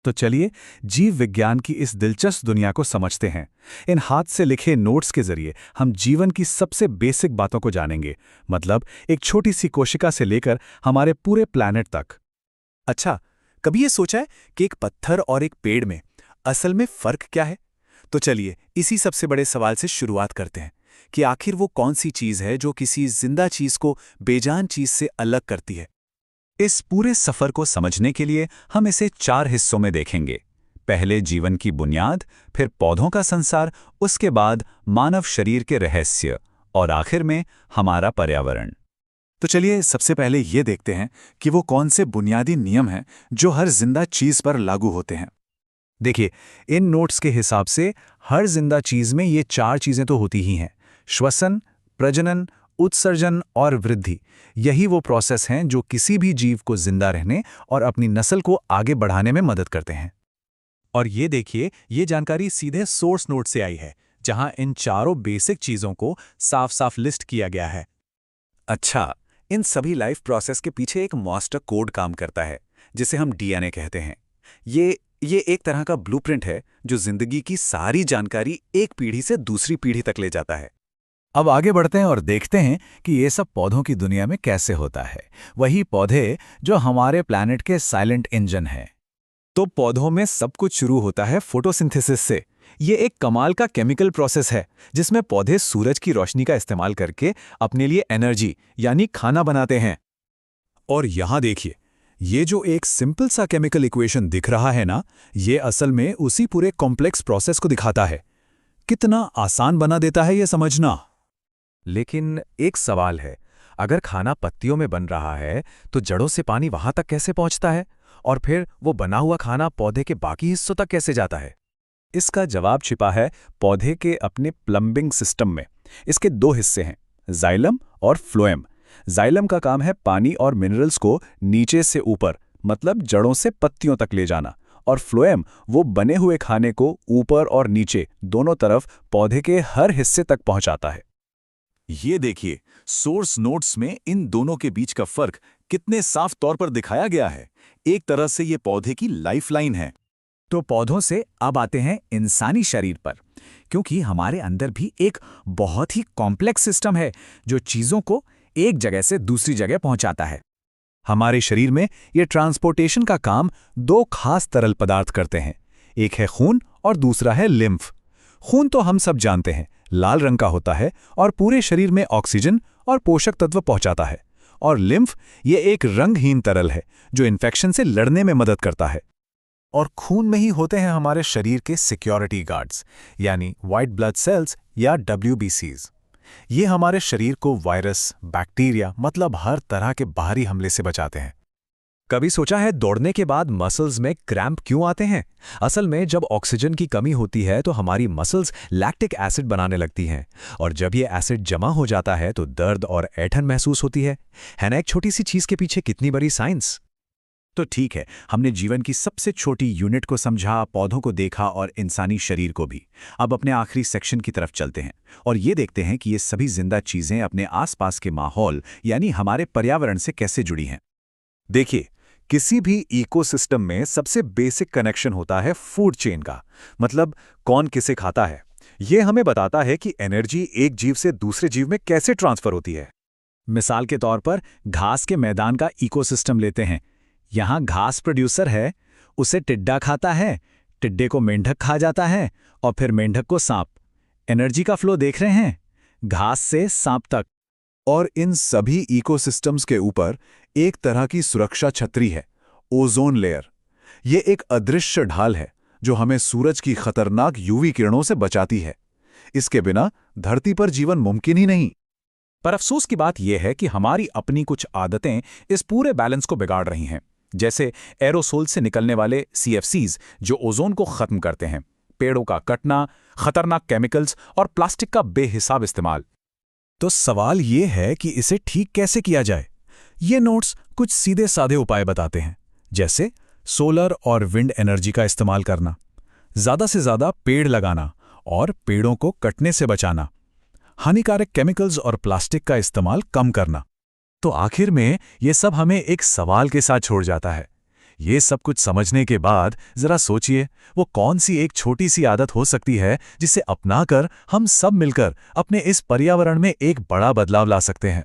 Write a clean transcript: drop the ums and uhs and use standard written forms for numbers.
तो चलिए जीव विज्ञान की इस दिलचस्प दुनिया को समझते हैं। इन हाथ से लिखे नोट्स के जरिए हम जीवन की सबसे बेसिक बातों को जानेंगे, मतलब एक छोटी सी कोशिका से लेकर हमारे पूरे प्लैनेट तक। अच्छा, कभी ये सोचा है कि एक पत्थर और एक पेड़ में असल में फर्क क्या है? तो चलिए इसी सबसे बड़े सवाल से शुरुआत करते हैं कि आखिर वो कौन सी चीज़ है जो किसी जिंदा चीज़ को बेजान चीज़ से अलग करती है। इस पूरे सफर को समझने के लिए हम इसे 4 हिस्सों में देखेंगे। पहले जीवन की बुनियाद, फिर पौधों का संसार, उसके बाद मानव शरीर के रहस्य और आखिर में हमारा पर्यावरण। तो चलिए सबसे पहले ये देखते हैं कि वो कौन से बुनियादी नियम हैं जो हर जिंदा चीज़ पर लागू होते हैं। देखिए, इन नोट्स के हिसाब से हर जिंदा चीज में ये 4 चीजें तो होती ही हैं: श्वसन, प्रजनन, उत्सर्जन और वृद्धि। यही वो प्रोसेस हैं जो किसी भी जीव को जिंदा रहने और अपनी नस्ल को आगे बढ़ाने में मदद करते हैं। और ये देखिए, ये जानकारी सीधे सोर्स नोट से आई है, जहां इन चारों बेसिक चीजों को साफ साफ लिस्ट किया गया है। अच्छा, इन सभी लाइफ प्रोसेस के पीछे एक मास्टर कोड काम करता है, जिसे हम डीएनए कहते हैं। ये एक तरह का ब्लूप्रिंट है जो जिंदगी की सारी जानकारी एक पीढ़ी से दूसरी पीढ़ी तक ले जाता है। अब आगे बढ़ते हैं और देखते हैं कि ये सब पौधों की दुनिया में कैसे होता है। वही पौधे जो हमारे प्लैनेट के साइलेंट इंजन हैं। तो पौधों में सब कुछ शुरू होता है फोटोसिंथेसिस से। ये एक कमाल का केमिकल प्रोसेस है जिसमें पौधे सूरज की रोशनी का इस्तेमाल करके अपने लिए एनर्जी यानी खाना बनाते हैं। और यहां देखिए, ये जो एक सिंपल सा केमिकल इक्वेशन दिख रहा है ना, ये असल में उसी पूरे कॉम्प्लेक्स प्रोसेस को दिखाता है। कितना आसान बना देता है ये समझना। लेकिन एक सवाल है, अगर खाना पत्तियों में बन रहा है तो जड़ों से पानी वहां तक कैसे पहुंचता है, और फिर वो बना हुआ खाना पौधे के बाकी हिस्सों तक कैसे जाता है? इसका जवाब छिपा है पौधे के अपने प्लम्बिंग सिस्टम में। इसके 2 हिस्से हैं, जाइलम और फ्लोएम। जाइलम का काम है पानी और मिनरल्स को नीचे से ऊपर, मतलब जड़ों से पत्तियों तक ले जाना, और फ्लोएम वो बने हुए खाने को ऊपर और नीचे दोनों तरफ पौधे के हर हिस्से तक पहुंचाता है। ये देखिए, सोर्स नोट्स में इन दोनों के बीच का फर्क कितने साफ तौर पर दिखाया गया है। एक तरह से ये पौधे की लाइफलाइन है। तो पौधों से अब आते हैं इंसानी शरीर पर, क्योंकि हमारे अंदर भी एक बहुत ही कॉम्प्लेक्स सिस्टम है जो चीज़ों को एक जगह से दूसरी जगह पहुंचाता है। हमारे शरीर में ये ट्रांसपोर्टेशन का काम 2 खास तरल पदार्थ करते हैं। एक है खून और दूसरा है लिम्फ। खून तो हम सब जानते हैं, लाल रंग का होता है और पूरे शरीर में ऑक्सीजन और पोषक तत्व पहुंचाता है। और लिम्फ ये एक रंगहीन तरल है जो इन्फेक्शन से लड़ने में मदद करता है। और खून में ही होते हैं हमारे शरीर के सिक्योरिटी गार्ड्स, यानी व्हाइट ब्लड सेल्स या WBCs। ये हमारे शरीर को वायरस, बैक्टीरिया, मतलब हर तरह के बाहरी हमले से बचाते हैं। कभी सोचा है दौड़ने के बाद मसल्स में क्रैम्प क्यों आते हैं? असल में जब ऑक्सीजन की कमी होती है तो हमारी मसल्स लैक्टिक एसिड बनाने लगती हैं, और जब ये एसिड जमा हो जाता है तो दर्द और ऐंठन महसूस होती है ना? एक छोटी सी चीज के पीछे कितनी बड़ी साइंस। तो ठीक है, हमने जीवन की सबसे छोटी यूनिट को समझा, पौधों को देखा और इंसानी शरीर को भी। अब अपने आखिरी सेक्शन की तरफ चलते हैं और ये देखते हैं कि ये सभी जिंदा चीजें अपने आसपास के माहौल यानी हमारे पर्यावरण से कैसे जुड़ी हैं। देखिए, किसी भी इकोसिस्टम में सबसे बेसिक कनेक्शन होता है फूड चेन का, मतलब कौन किसे खाता है। ये हमें बताता है कि एनर्जी एक जीव से दूसरे जीव में कैसे ट्रांसफर होती है। मिसाल के तौर पर घास के मैदान का इकोसिस्टम लेते हैं। यहाँ घास प्रोड्यूसर है, उसे टिड्डा खाता है, टिड्डे को मेंढक खा जाता है और फिर मेंढक को सांप। एनर्जी का फ्लो देख रहे हैं, घास से सांप तक। और इन सभी इकोसिस्टम्स के ऊपर एक तरह की सुरक्षा छतरी है, ओजोन लेयर। ये एक अदृश्य ढाल है जो हमें सूरज की खतरनाक यूवी किरणों से बचाती है। इसके बिना धरती पर जीवन मुमकिन ही नहीं। पर अफसोस की बात यह है कि हमारी अपनी कुछ आदतें इस पूरे बैलेंस को बिगाड़ रही हैं, जैसे एरोसोल से निकलने वाले CFCs जो ओजोन को खत्म करते हैं, पेड़ों का कटना, खतरनाक केमिकल्स और प्लास्टिक का बेहिसाब इस्तेमाल। तो सवाल ये है कि इसे ठीक कैसे किया जाए। ये नोट्स कुछ सीधे साधे उपाय बताते हैं, जैसे सोलर और विंड एनर्जी का इस्तेमाल करना, ज़्यादा से ज़्यादा पेड़ लगाना और पेड़ों को कटने से बचाना, हानिकारक केमिकल्स और प्लास्टिक का इस्तेमाल कम करना। तो आखिर में ये सब हमें एक सवाल के साथ छोड़ जाता है ये सब कुछ समझने के बाद जरा सोचिए वो कौन सी एक छोटी सी आदत हो सकती है जिसे अपनाकर हम सब मिलकर अपने इस पर्यावरण में एक बड़ा बदलाव ला सकते हैं।